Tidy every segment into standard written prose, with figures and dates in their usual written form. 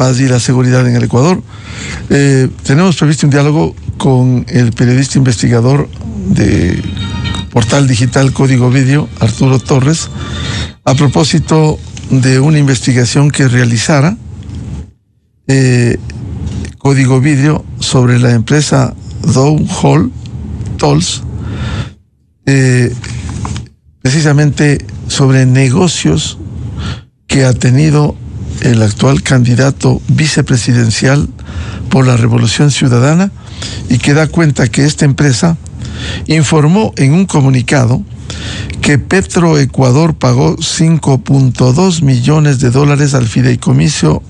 paz y la seguridad en el Ecuador. Tenemos previsto un diálogo con el periodista investigador de portal digital Código Video, Arturo Torres, a propósito de una investigación que realizara Código Video sobre la empresa Dow Hall Tolls, precisamente sobre negocios que ha tenido el actual candidato vicepresidencial por la Revolución Ciudadana, y que da cuenta que esta empresa informó en un comunicado que Petroecuador pagó $5.2 millones al fideicomiso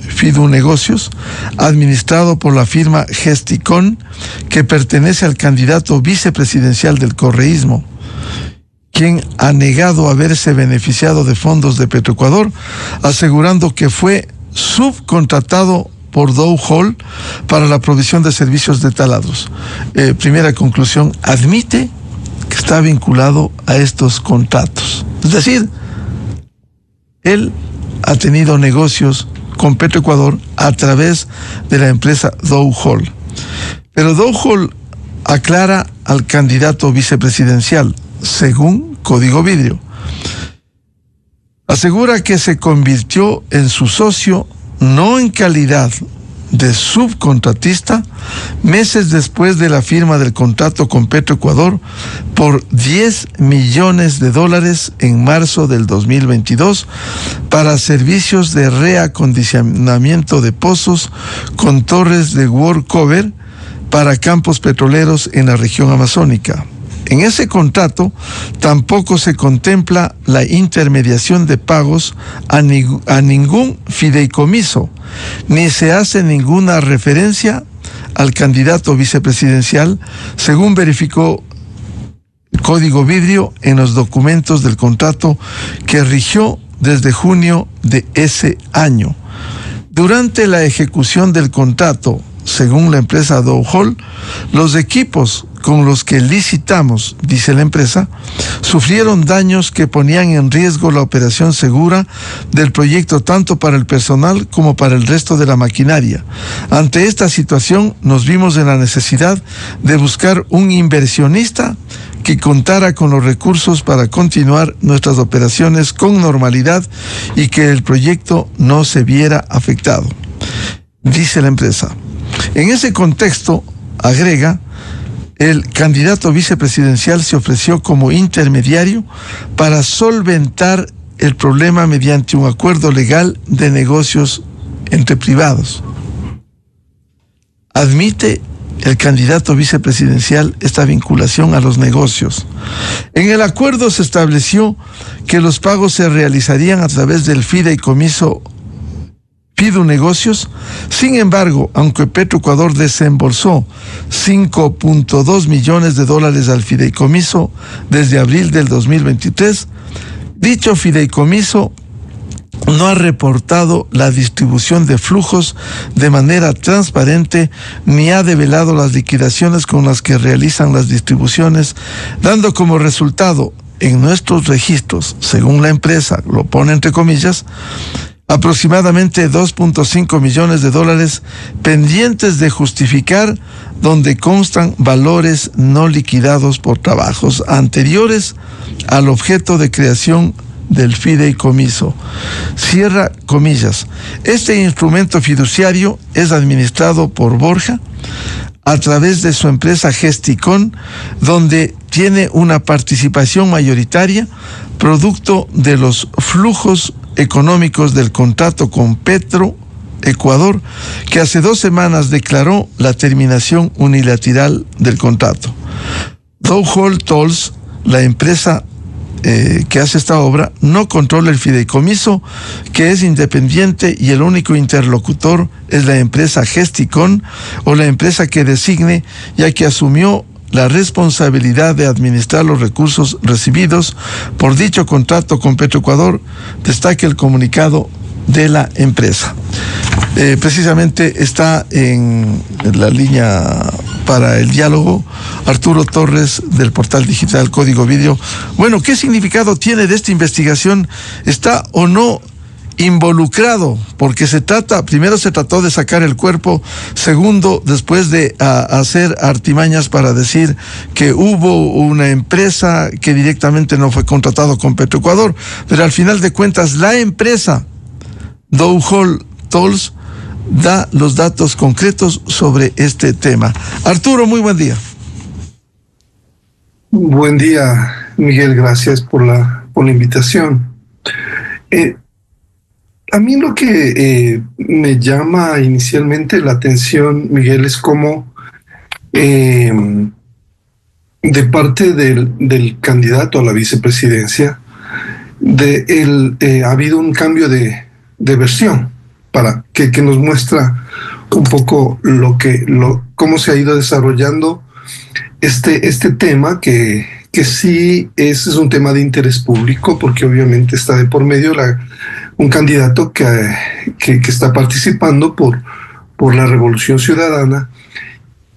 Fidunegocios, administrado por la firma Gesticon, que pertenece al candidato vicepresidencial del correísmo, quien ha negado haberse beneficiado de fondos de Petroecuador, asegurando que fue subcontratado por Dow Hall para la provisión de servicios de taladros. Primera conclusión, admite que está vinculado a estos contratos. Es decir, él ha tenido negocios con Petroecuador a través de la empresa Dow Hall. Pero Dow Hall aclara al candidato vicepresidencial, según Código Video. Asegura que se convirtió en su socio no en calidad de subcontratista meses después de la firma del contrato con Petroecuador por $10 millones en marzo del 2022 para servicios de reacondicionamiento de pozos con torres de workover para campos petroleros en la región amazónica. En ese contrato tampoco se contempla la intermediación de pagos a ningún fideicomiso, ni se hace ninguna referencia al candidato vicepresidencial, según verificó Código Video en los documentos del contrato que rigió desde junio de ese año. Durante la ejecución del contrato, según la empresa Dow Hall, los equipos con los que licitamos, dice la empresa, sufrieron daños que ponían en riesgo la operación segura del proyecto tanto para el personal como para el resto de la maquinaria. Ante esta situación, nos vimos en la necesidad de buscar un inversionista que contara con los recursos para continuar nuestras operaciones con normalidad y que el proyecto no se viera afectado, dice la empresa. En ese contexto, agrega, el candidato vicepresidencial se ofreció como intermediario para solventar el problema mediante un acuerdo legal de negocios entre privados. Admite el candidato vicepresidencial esta vinculación a los negocios. En el acuerdo se estableció que los pagos se realizarían a través del fideicomiso Fidunegocios. Sin embargo, aunque Petroecuador desembolsó $5.2 millones al fideicomiso desde abril del 2023, dicho fideicomiso no ha reportado la distribución de flujos de manera transparente ni ha develado las liquidaciones con las que realizan las distribuciones, dando como resultado en nuestros registros, según la empresa, lo pone entre comillas, aproximadamente $2.5 millones pendientes de justificar, donde constan valores no liquidados por trabajos anteriores al objeto de creación del fideicomiso. Cierra comillas. Este instrumento fiduciario es administrado por Borja a través de su empresa Gesticon, donde tiene una participación mayoritaria producto de los flujos económicos del contrato con Petroecuador, que hace 2 semanas declaró la terminación unilateral del contrato. Dow Hall Tolls, la empresa que hace esta obra, no controla el fideicomiso, que es independiente, y el único interlocutor es la empresa Gesticon o la empresa que designe, ya que asumió la responsabilidad de administrar los recursos recibidos por dicho contrato con Petroecuador, destaca el comunicado de la empresa. Precisamente está en la línea para el diálogo Arturo Torres, del portal digital Código Video. Bueno, ¿qué significado tiene de esta investigación? ¿Está o no involucrado, porque primero se trató de sacar el cuerpo, segundo, después de hacer artimañas para decir que hubo una empresa que directamente no fue contratado con Petroecuador, pero al final de cuentas la empresa Dow Hall Tools da los datos concretos sobre este tema. Arturo, muy buen día. Buen día, Miguel, gracias por la invitación. A mí lo que me llama inicialmente la atención, Miguel, es cómo de parte del candidato a la vicepresidencia, ha habido un cambio de versión para que nos muestra un poco cómo se ha ido desarrollando este tema que sí es un tema de interés público, porque obviamente está de por medio un candidato que está participando por la Revolución Ciudadana.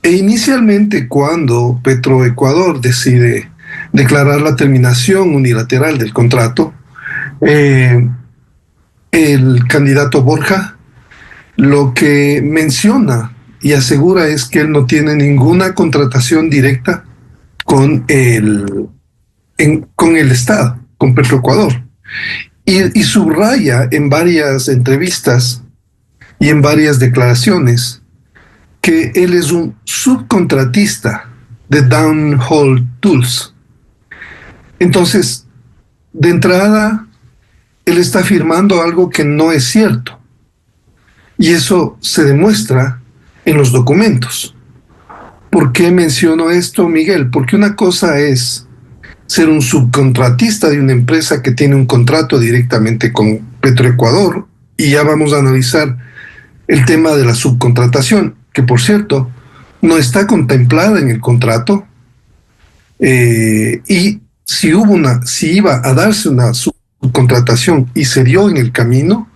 E inicialmente, cuando Petroecuador decide declarar la terminación unilateral del contrato, el candidato Borja lo que menciona y asegura es que él no tiene ninguna contratación directa con el Estado, con Petroecuador. Y subraya en varias entrevistas y en varias declaraciones que él es un subcontratista de Dow Hall Tools. Entonces, de entrada, él está afirmando algo que no es cierto. Y eso se demuestra en los documentos. ¿Por qué menciono esto, Miguel? Porque una cosa es ser un subcontratista de una empresa que tiene un contrato directamente con Petroecuador, y ya vamos a analizar el tema de la subcontratación, que por cierto no está contemplada en el contrato, y si iba a darse una subcontratación y se dio en el camino,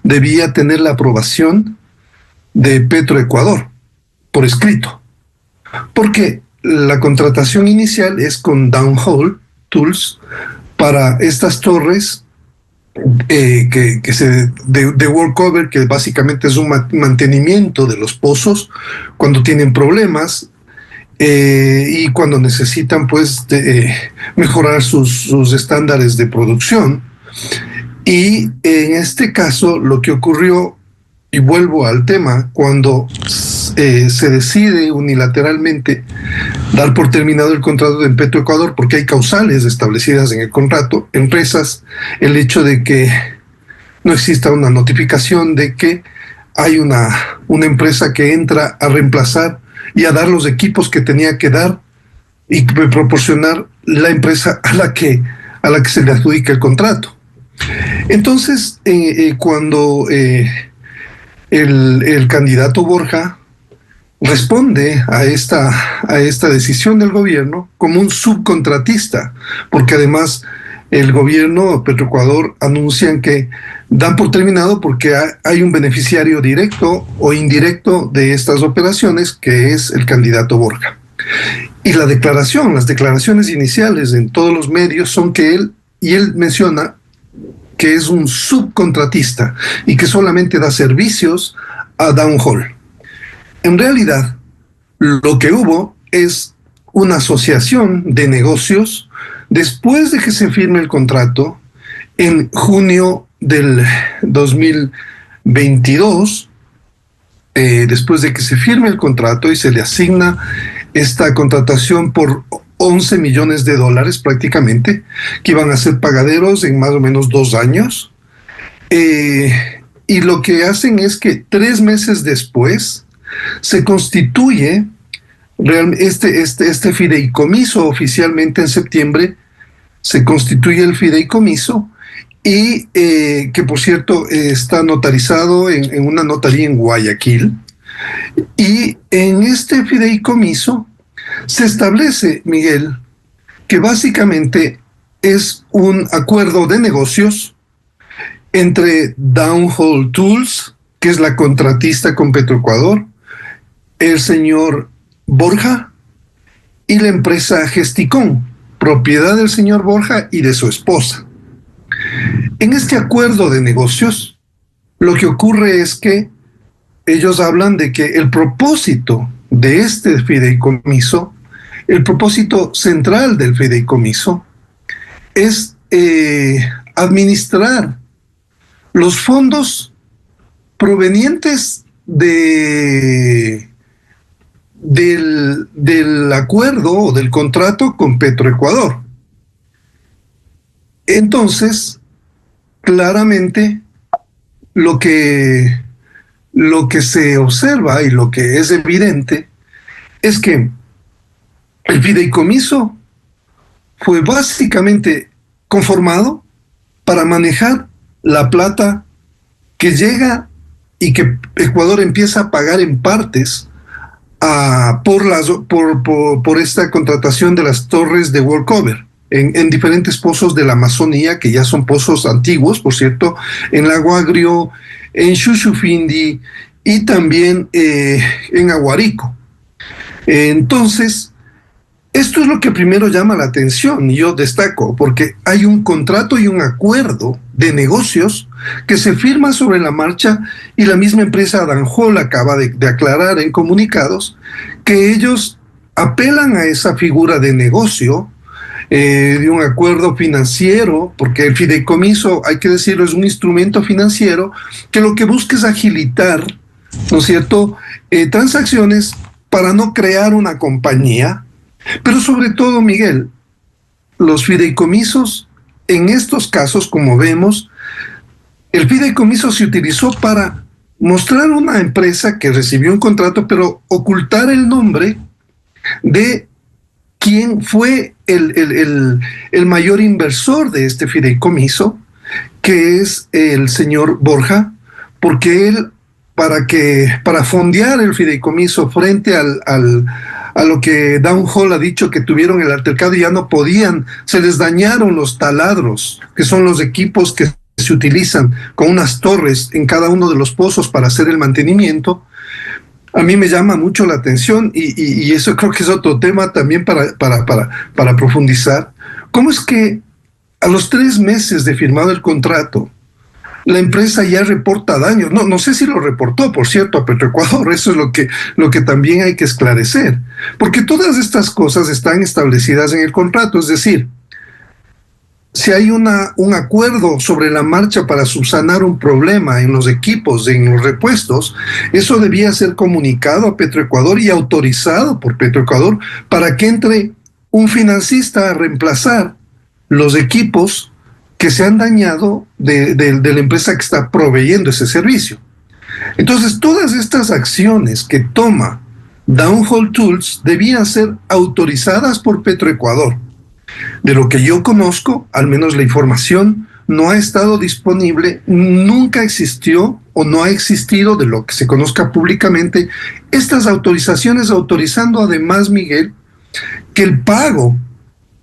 debía tener la aprobación de Petroecuador por escrito, porque la contratación inicial es con Dow Hall Tools para estas torres de workover, que básicamente es un mantenimiento de los pozos cuando tienen problemas y cuando necesitan mejorar sus estándares de producción. Y en este caso lo que ocurrió, y vuelvo al tema, cuando se decide unilateralmente dar por terminado el contrato de Petroecuador, porque hay causales establecidas en el contrato, empresas, el hecho de que no exista una notificación de que hay una empresa que entra a reemplazar y a dar los equipos que tenía que dar y proporcionar la empresa a la que se le adjudica el contrato. Entonces, cuando el candidato Borja responde a esta decisión del gobierno como un subcontratista, porque además el gobierno, Petroecuador, anuncian que dan por terminado porque hay un beneficiario directo o indirecto de estas operaciones, que es el candidato Borja. Y las declaraciones iniciales en todos los medios son que él menciona que es un subcontratista y que solamente da servicios a Dow Hall. En realidad, lo que hubo es una asociación de negocios después de que se firme el contrato en junio del 2022, después de que se firme el contrato y se le asigna esta contratación por $11 millones prácticamente, que iban a ser pagaderos en más o menos 2 años. Y lo que hacen es que 3 meses después se constituye este fideicomiso oficialmente en septiembre. Se constituye el fideicomiso y que por cierto está notarizado en una notaría en Guayaquil. Y en este fideicomiso se establece, Miguel, que básicamente es un acuerdo de negocios entre Dow Hall Tools, que es la contratista con Petroecuador, el señor Borja y la empresa Gesticón, propiedad del señor Borja y de su esposa. En este acuerdo de negocios, lo que ocurre es que ellos hablan de que el propósito de este fideicomiso, el propósito central del fideicomiso, es administrar los fondos provenientes del acuerdo o del contrato con Petroecuador. Entonces, claramente, lo que se observa y lo que es evidente es que el fideicomiso fue básicamente conformado para manejar la plata que llega y que Ecuador empieza a pagar en partes por esta contratación de las torres de workover en diferentes pozos de la Amazonía, que ya son pozos antiguos, por cierto, en Lago Agrio, en Shushufindi y también en Aguarico. Entonces, esto es lo que primero llama la atención, y yo destaco, porque hay un contrato y un acuerdo de negocios que se firma sobre la marcha, y la misma empresa Danjol acaba de aclarar en comunicados que ellos apelan a esa figura de negocio, de un acuerdo financiero, porque el fideicomiso, hay que decirlo, es un instrumento financiero que lo que busca es agilitar, ¿no es cierto?, transacciones para no crear una compañía. Pero sobre todo, Miguel, los fideicomisos, en estos casos, como vemos, el fideicomiso se utilizó para mostrar una empresa que recibió un contrato, pero ocultar el nombre de quién fue el mayor inversor de este fideicomiso, que es el señor Borja, porque él, para fondear el fideicomiso frente a lo que Danjol ha dicho, que tuvieron el altercado y ya no podían, se les dañaron los taladros, que son los equipos que se utilizan con unas torres en cada uno de los pozos para hacer el mantenimiento. A mí me llama mucho la atención, y eso creo que es otro tema también para profundizar. ¿Cómo es que a los 3 meses de firmado el contrato, la empresa ya reporta daños? No sé si lo reportó, por cierto, a Petroecuador. Eso es lo que también hay que esclarecer, porque todas estas cosas están establecidas en el contrato. Es decir, si hay un acuerdo sobre la marcha para subsanar un problema en los equipos, en los repuestos, eso debía ser comunicado a Petroecuador y autorizado por Petroecuador para que entre un financista a reemplazar los equipos que se han dañado de la empresa que está proveyendo ese servicio. Entonces, todas estas acciones que toma Downhole Tools debían ser autorizadas por Petroecuador. De lo que yo conozco, al menos la información no ha estado disponible, nunca existió o no ha existido, de lo que se conozca públicamente, estas autorizaciones, autorizando además, Miguel, que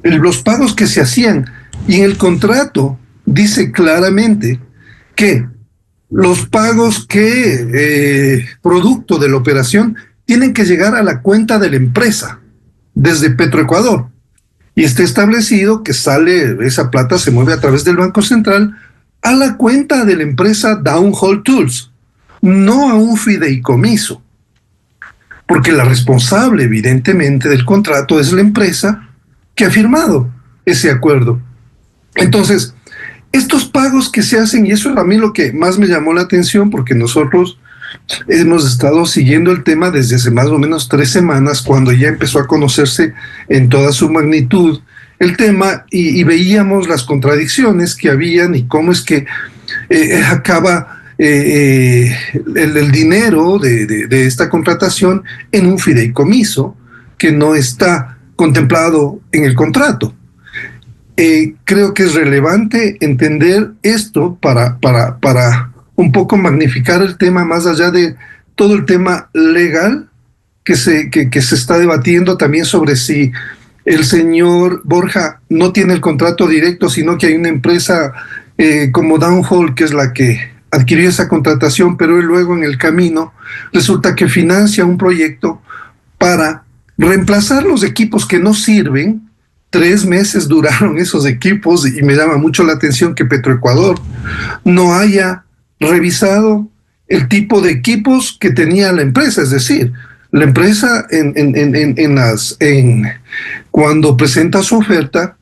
los pagos que se hacían, y en el contrato dice claramente que los pagos que, producto de la operación, tienen que llegar a la cuenta de la empresa desde Petroecuador. Y está establecido que esa plata se mueve a través del Banco Central a la cuenta de la empresa Downhole Tools, no a un fideicomiso, porque la responsable, evidentemente, del contrato es la empresa que ha firmado ese acuerdo. Entonces, estos pagos que se hacen, y eso es a mí lo que más me llamó la atención, porque nosotros hemos estado siguiendo el tema desde hace más o menos 3 semanas, cuando ya empezó a conocerse en toda su magnitud el tema, y veíamos las contradicciones que habían y cómo es que acaba el dinero de esta contratación en un fideicomiso que no está contemplado en el contrato. Creo que es relevante entender esto para un poco magnificar el tema, más allá de todo el tema legal que se está debatiendo también sobre si el señor Borja no tiene el contrato directo, sino que hay una empresa como Downhole, que es la que adquirió esa contratación, pero él luego en el camino resulta que financia un proyecto para reemplazar los equipos que no sirven 3 meses duraron esos equipos y me llama mucho la atención que Petroecuador no haya revisado el tipo de equipos que tenía la empresa. Es decir, la empresa cuando presenta su oferta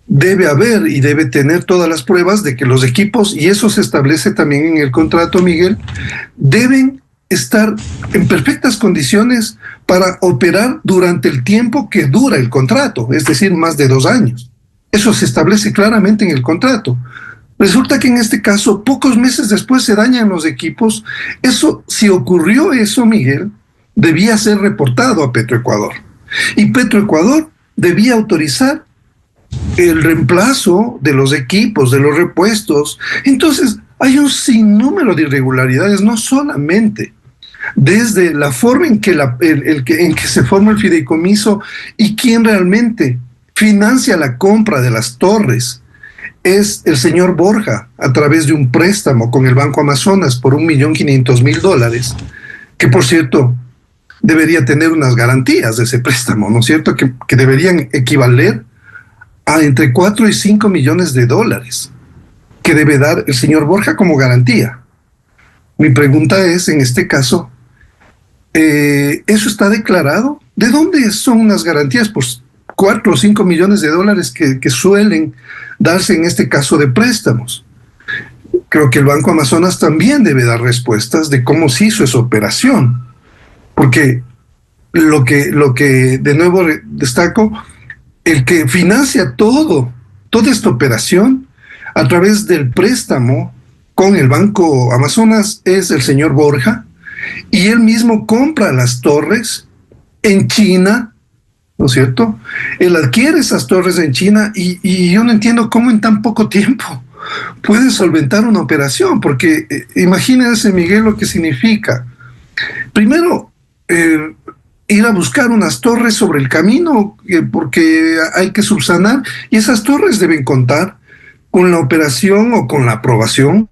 debe haber y debe tener todas las pruebas de que los equipos, y eso se establece también en el contrato, Miguel, deben estar en perfectas condiciones para operar durante el tiempo que dura el contrato, es decir, más de 2 años. Eso se establece claramente en el contrato. Resulta que en este caso, pocos meses después se dañan los equipos. Eso, si ocurrió eso, Miguel, debía ser reportado a Petroecuador. Y Petroecuador debía autorizar el reemplazo de los equipos, de los repuestos. Entonces, hay un sinnúmero de irregularidades, no solamente desde la forma en que, en que se forma el fideicomiso y quién realmente financia la compra de las torres. Es el señor Borja, a través de un préstamo con el Banco Amazonas por $1.500.000, que por cierto debería tener unas garantías de ese préstamo, ¿no es cierto?, que deberían equivaler a entre 4 y 5 millones de dólares que debe dar el señor Borja como garantía. Mi pregunta es, en este caso, ¿eso está declarado? ¿De dónde son unas garantías por 4 o 5 millones de dólares que suelen darse en este caso de préstamos? Creo que el Banco Amazonas también debe dar respuestas de cómo se hizo esa operación, porque lo que de nuevo destaco, el que financia toda esta operación a través del préstamo con el Banco Amazonas es el señor Borja, y él mismo compra las torres en China, ¿no es cierto? Él adquiere esas torres en China y yo no entiendo cómo en tan poco tiempo puede solventar una operación, porque imagínense, Miguel, lo que significa. Primero, ir a buscar unas torres sobre el camino, porque hay que subsanar, y esas torres deben contar con la operación o con la aprobación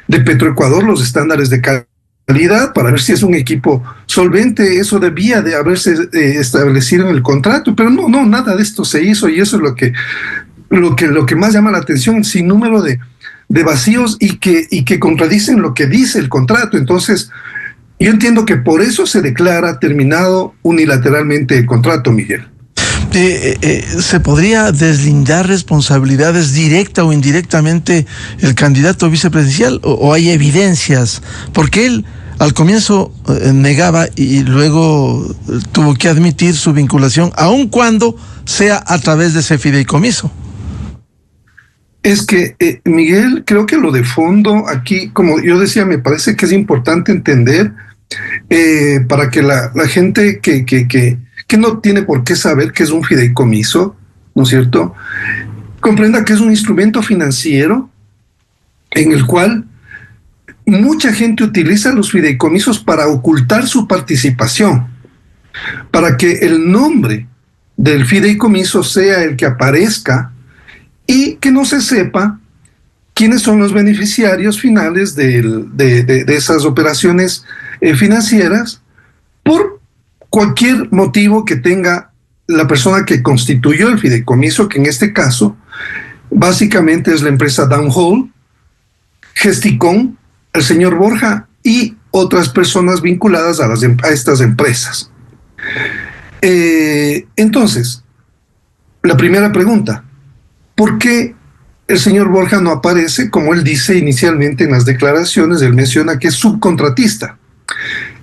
de Petroecuador, los estándares de calidad, para ver si es un equipo solvente. Eso debía de haberse establecido en el contrato, pero no, nada de esto se hizo, y eso es lo que más llama la atención, el sinnúmero de vacíos y que contradicen lo que dice el contrato. Entonces, yo entiendo que por eso se declara terminado unilateralmente el contrato, Miguel. ¿Se podría deslindar responsabilidades directa o indirectamente el candidato vicepresidencial, o hay evidencias? Porque él al comienzo negaba y luego tuvo que admitir su vinculación, aun cuando sea a través de ese fideicomiso. Es que, Miguel, creo que lo de fondo aquí, como yo decía, me parece que es importante entender para que la gente que no tiene por qué saber qué es un fideicomiso, ¿no es cierto?, comprenda que es un instrumento financiero en el cual mucha gente utiliza los fideicomisos para ocultar su participación, para que el nombre del fideicomiso sea el que aparezca y que no se sepa quiénes son los beneficiarios finales de esas operaciones financieras, por cualquier motivo que tenga la persona que constituyó el fideicomiso, que en este caso básicamente es la empresa Downhole, Gesticom, el señor Borja y otras personas vinculadas a estas empresas. Entonces, la primera pregunta: ¿por qué el señor Borja no aparece, como él dice inicialmente en las declaraciones? Él menciona que es subcontratista.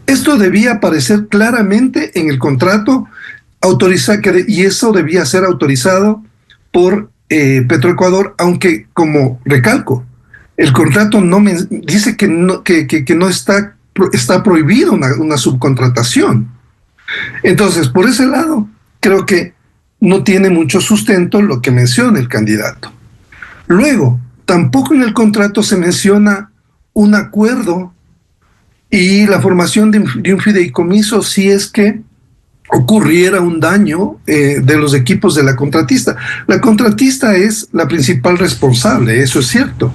Esto debía aparecer claramente en el contrato, y eso debía ser autorizado por Petroecuador, aunque, como recalco, el contrato dice que no está prohibido una subcontratación. Entonces, por ese lado, creo que no tiene mucho sustento lo que menciona el candidato. Luego, tampoco en el contrato se menciona un acuerdo y la formación de un fideicomiso si es que ocurriera un daño de los equipos de la contratista. La contratista es la principal responsable, eso es cierto.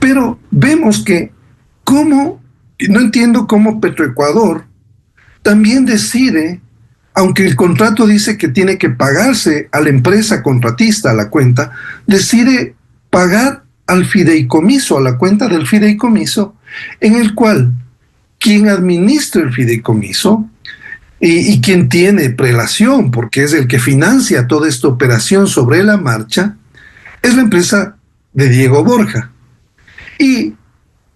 Pero vemos que no entiendo cómo Petroecuador también decide aunque el contrato dice que tiene que pagarse a la empresa contratista a la cuenta, decide pagar al fideicomiso, a la cuenta del fideicomiso, en el cual quien administra el fideicomiso y quien tiene prelación, porque es el que financia toda esta operación sobre la marcha, es la empresa de Diego Borja. Y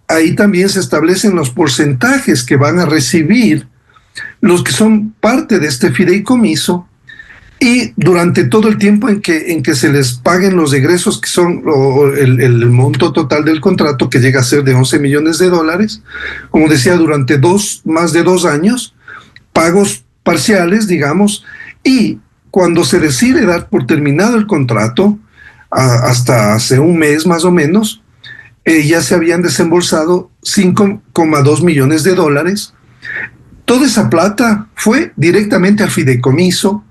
ahí también se establecen los porcentajes que van a recibir los que son parte de este fideicomiso, y durante todo el tiempo en que se les paguen los egresos, que son el monto total del contrato, que llega a ser de $11 millones, como decía, durante más de 2 años, pagos parciales, digamos, y cuando se decide dar por terminado el contrato, hasta hace un mes más o menos, ya se habían desembolsado $5,2 millones. Toda esa plata fue directamente al fideicomiso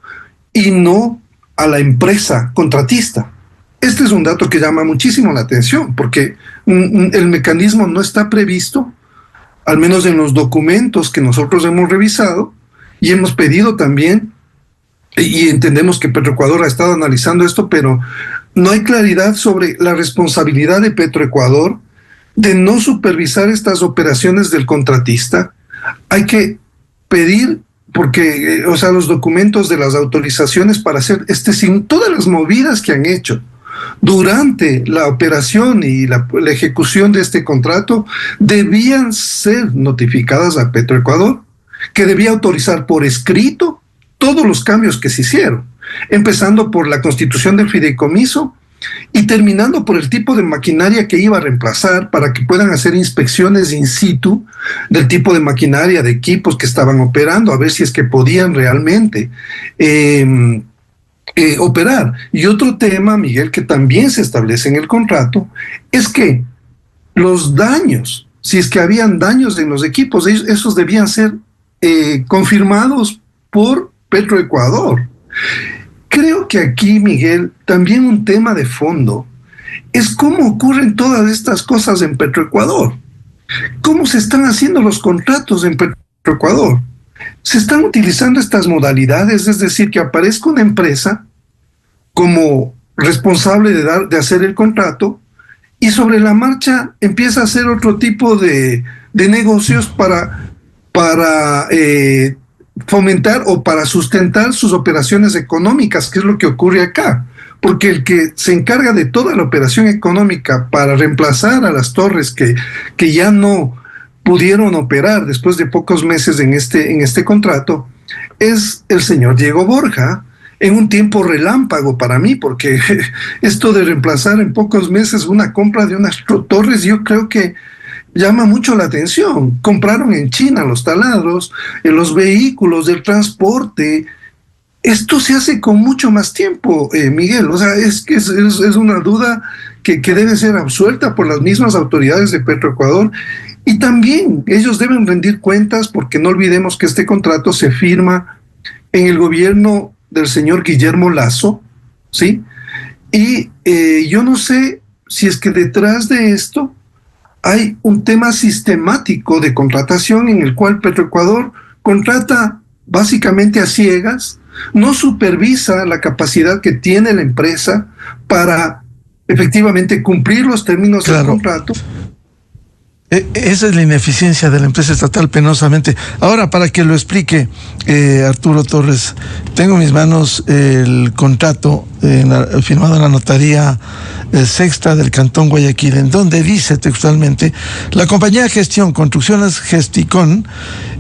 y no a la empresa contratista. Este es un dato que llama muchísimo la atención, porque el mecanismo no está previsto, al menos en los documentos que nosotros hemos revisado y hemos pedido también, y entendemos que Petroecuador ha estado analizando esto, pero no hay claridad sobre la responsabilidad de Petroecuador de no supervisar estas operaciones del contratista. Hay que pedir, porque, los documentos de las autorizaciones para hacer sin todas las movidas que han hecho durante la operación y la ejecución de este contrato, debían ser notificadas a Petroecuador, que debía autorizar por escrito todos los cambios que se hicieron, empezando por la constitución del fideicomiso y terminando por el tipo de maquinaria que iba a reemplazar, para que puedan hacer inspecciones in situ del tipo de maquinaria, de equipos que estaban operando, a ver si es que podían realmente operar. Y otro tema, Miguel, que también se establece en el contrato, es que los daños, si es que habían daños en los equipos, esos debían ser confirmados por Petroecuador. Creo que aquí, Miguel, también un tema de fondo es cómo ocurren todas estas cosas en Petroecuador. ¿Cómo se están haciendo los contratos en Petroecuador? Se están utilizando estas modalidades, es decir, que aparezca una empresa como responsable de hacer el contrato, y sobre la marcha empieza a hacer otro tipo de negocios para fomentar o para sustentar sus operaciones económicas, que es lo que ocurre acá. Porque el que se encarga de toda la operación económica para reemplazar a las torres que ya no pudieron operar después de pocos meses en este contrato, es el señor Diego Borja, en un tiempo relámpago para mí, porque esto de reemplazar en pocos meses una compra de unas torres, yo creo que llama mucho la atención. Compraron en China los taladros, los vehículos, del transporte. Esto se hace con mucho más tiempo, Miguel. Es que es una duda que debe ser absuelta por las mismas autoridades de Petroecuador. Y también ellos deben rendir cuentas, porque no olvidemos que este contrato se firma en el gobierno del señor Guillermo Lasso, ¿sí? Y yo no sé si es que detrás de esto hay un tema sistemático de contratación en el cual Petroecuador contrata básicamente a ciegas, no supervisa la capacidad que tiene la empresa para efectivamente cumplir los términos del contrato. Esa es la ineficiencia de la empresa estatal, penosamente. Ahora, para que lo explique Arturo Torres, tengo en mis manos el contrato firmado en la notaría sexta del Cantón Guayaquil, en donde dice textualmente: la compañía de gestión Construcciones Gesticón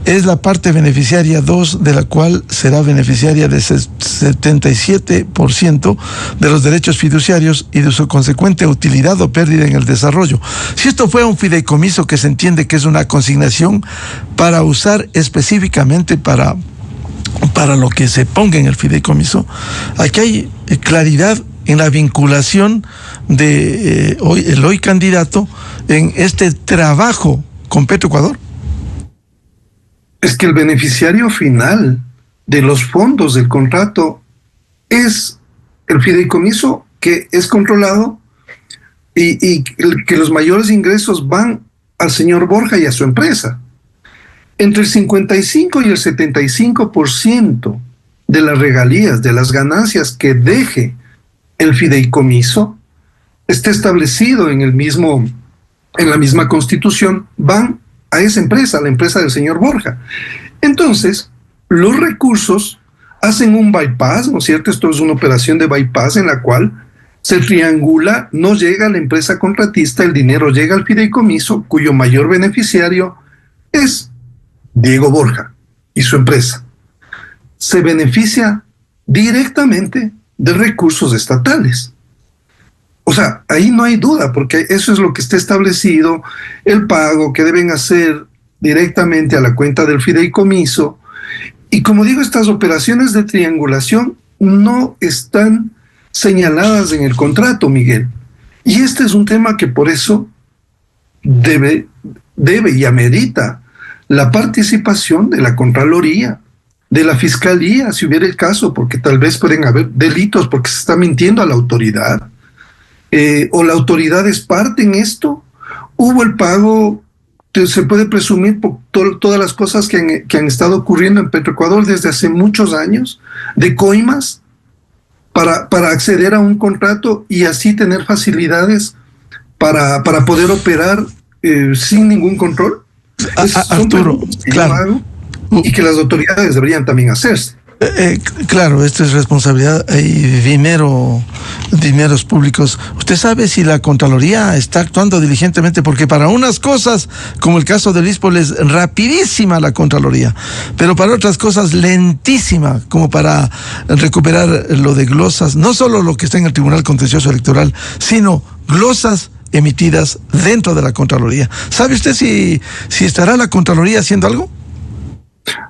es la parte beneficiaria 2, de la cual será beneficiaria de 77% de los derechos fiduciarios y de su consecuente utilidad o pérdida en el desarrollo. Si esto fuera un fideicomiso, que se entiende que es una consignación para usar específicamente para lo que se ponga en el fideicomiso, aquí hay claridad en la vinculación de el hoy candidato en este trabajo con Petroecuador. Es que el beneficiario final de los fondos del contrato es el fideicomiso, que es controlado y que los mayores ingresos van al señor Borja y a su empresa. Entre el 55 y el 75% de las regalías, de las ganancias que deje el fideicomiso, esté establecido en la misma Constitución, van a esa empresa, a la empresa del señor Borja. Entonces, los recursos hacen un bypass, ¿no es cierto? Esto es una operación de bypass en la cual se triangula, no llega a la empresa contratista, el dinero llega al fideicomiso, cuyo mayor beneficiario es Diego Borja y su empresa. Se beneficia directamente de recursos estatales. O sea, ahí no hay duda, porque eso es lo que está establecido, el pago que deben hacer directamente a la cuenta del fideicomiso. Y como digo, estas operaciones de triangulación no están señaladas en el contrato, Miguel. Y este es un tema que por eso debe y amerita la participación de la Contraloría, de la Fiscalía, si hubiera el caso, porque tal vez pueden haber delitos porque se está mintiendo a la autoridad. O la autoridad es parte en esto. Hubo el pago, se puede presumir por todas las cosas que han estado ocurriendo en Petroecuador desde hace muchos años, de coimas para acceder a un contrato y así tener facilidades para poder operar sin ningún control. Arturo, claro. Y que las autoridades deberían también hacerse. Claro, esto es responsabilidad. Hay dineros públicos. ¿Usted sabe si la Contraloría está actuando diligentemente? Porque para unas cosas, como el caso del ISPOL, es rapidísima la Contraloría, pero para otras cosas lentísima, como para recuperar lo de glosas, no solo lo que está en el Tribunal Contencioso Electoral, sino glosas emitidas dentro de la Contraloría. ¿Sabe usted si estará la Contraloría haciendo algo?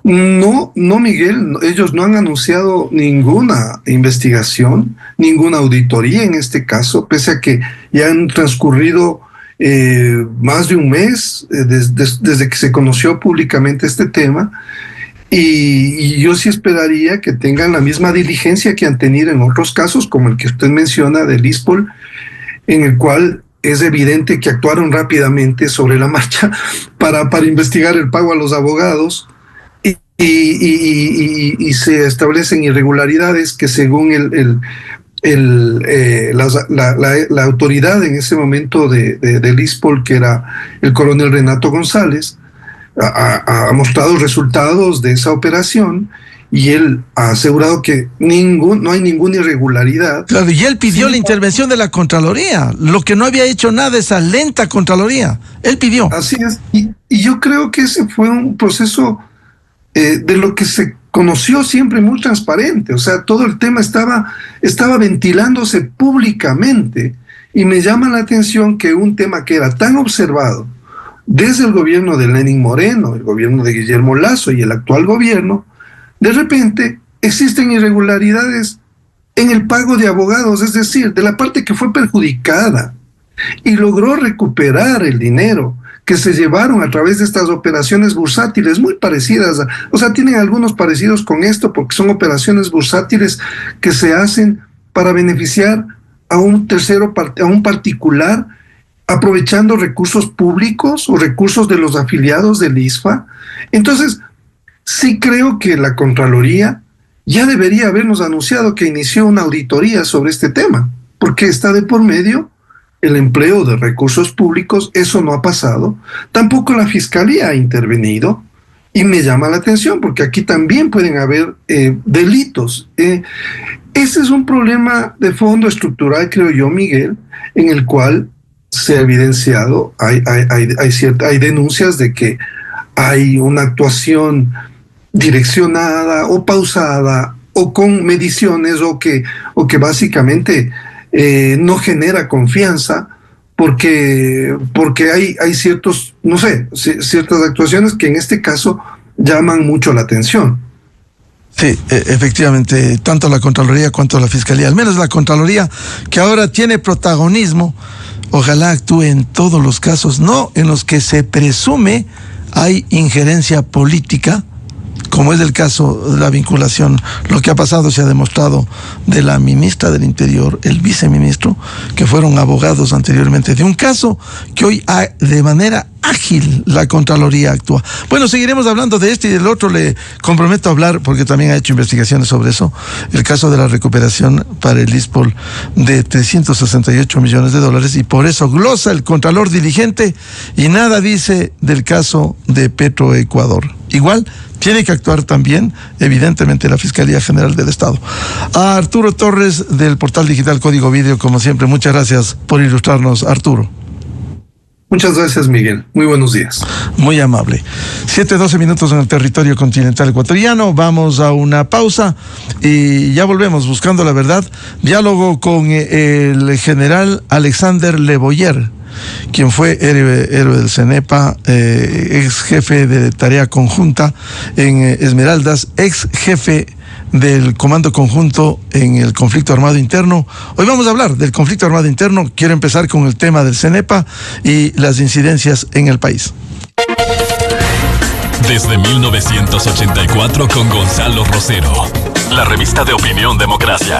No, Miguel, ellos no han anunciado ninguna investigación, ninguna auditoría en este caso, pese a que ya han transcurrido más de un mes desde que se conoció públicamente este tema, y yo sí esperaría que tengan la misma diligencia que han tenido en otros casos, como el que usted menciona del ISPOL, en el cual es evidente que actuaron rápidamente sobre la marcha para investigar el pago a los abogados. Y se establecen irregularidades que según la autoridad en ese momento del ISPOL, que era el coronel Renato González, ha mostrado resultados de esa operación y él ha asegurado que no hay ninguna irregularidad. Claro, y él pidió la intervención de la Contraloría, lo que no había hecho nada esa lenta Contraloría. Él pidió. Así es, y yo creo que ese fue un proceso de lo que se conoció siempre muy transparente. O sea, todo el tema estaba ventilándose públicamente, y me llama la atención que un tema que era tan observado desde el gobierno de Lenín Moreno, el gobierno de Guillermo Lasso y el actual gobierno, de repente existen irregularidades en el pago de abogados, es decir, de la parte que fue perjudicada y logró recuperar el dinero que se llevaron a través de estas operaciones bursátiles muy parecidas, o sea, tienen algunos parecidos con esto porque son operaciones bursátiles que se hacen para beneficiar a un particular, aprovechando recursos públicos o recursos de los afiliados del ISFA. Entonces, sí creo que la Contraloría ya debería habernos anunciado que inició una auditoría sobre este tema, porque está de por medio el empleo de recursos públicos. Eso no ha pasado. Tampoco la Fiscalía ha intervenido, y me llama la atención porque aquí también pueden haber delitos. Ese es un problema de fondo estructural, creo yo, Miguel, en el cual se ha evidenciado, hay denuncias de que hay una actuación direccionada o pausada o con mediciones o que básicamente no genera confianza porque hay ciertas actuaciones que en este caso llaman mucho la atención. Sí, efectivamente, tanto la Contraloría cuanto la Fiscalía, al menos la Contraloría, que ahora tiene protagonismo, ojalá actúe en todos los casos, no en los que se presume hay injerencia política, como es el caso de la vinculación, lo que ha pasado se ha demostrado de la ministra del Interior, el viceministro, que fueron abogados anteriormente de un caso que hoy de manera ágil la Contraloría actúa. Bueno, seguiremos hablando de este y del otro. Le comprometo a hablar, porque también ha hecho investigaciones sobre eso, el caso de la recuperación para el ISPOL de 368 millones de dólares, y por eso glosa el Contralor diligente y nada dice del caso de Petroecuador. Igual tiene que actuar también, evidentemente, la Fiscalía General del Estado. A Arturo Torres, del portal digital Código Video, como siempre, muchas gracias por ilustrarnos, Arturo. Muchas gracias, Miguel. Muy buenos días. Muy amable. 7:12 minutos en el territorio continental ecuatoriano. Vamos a una pausa y ya volvemos buscando la verdad. Diálogo con el general Alexander Leboyer, quien fue héroe del CENEPA, ex jefe de tarea conjunta en Esmeraldas, ex jefe del Comando Conjunto en el conflicto armado interno. Hoy vamos a hablar del conflicto armado interno. Quiero empezar con el tema del CENEPA y las incidencias en el país. Desde 1984 con Gonzalo Rosero, la revista de opinión Democracia.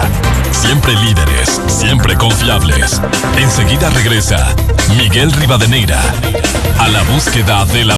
Siempre líderes, siempre confiables. Enseguida regresa Miguel Rivadeneira a la búsqueda de la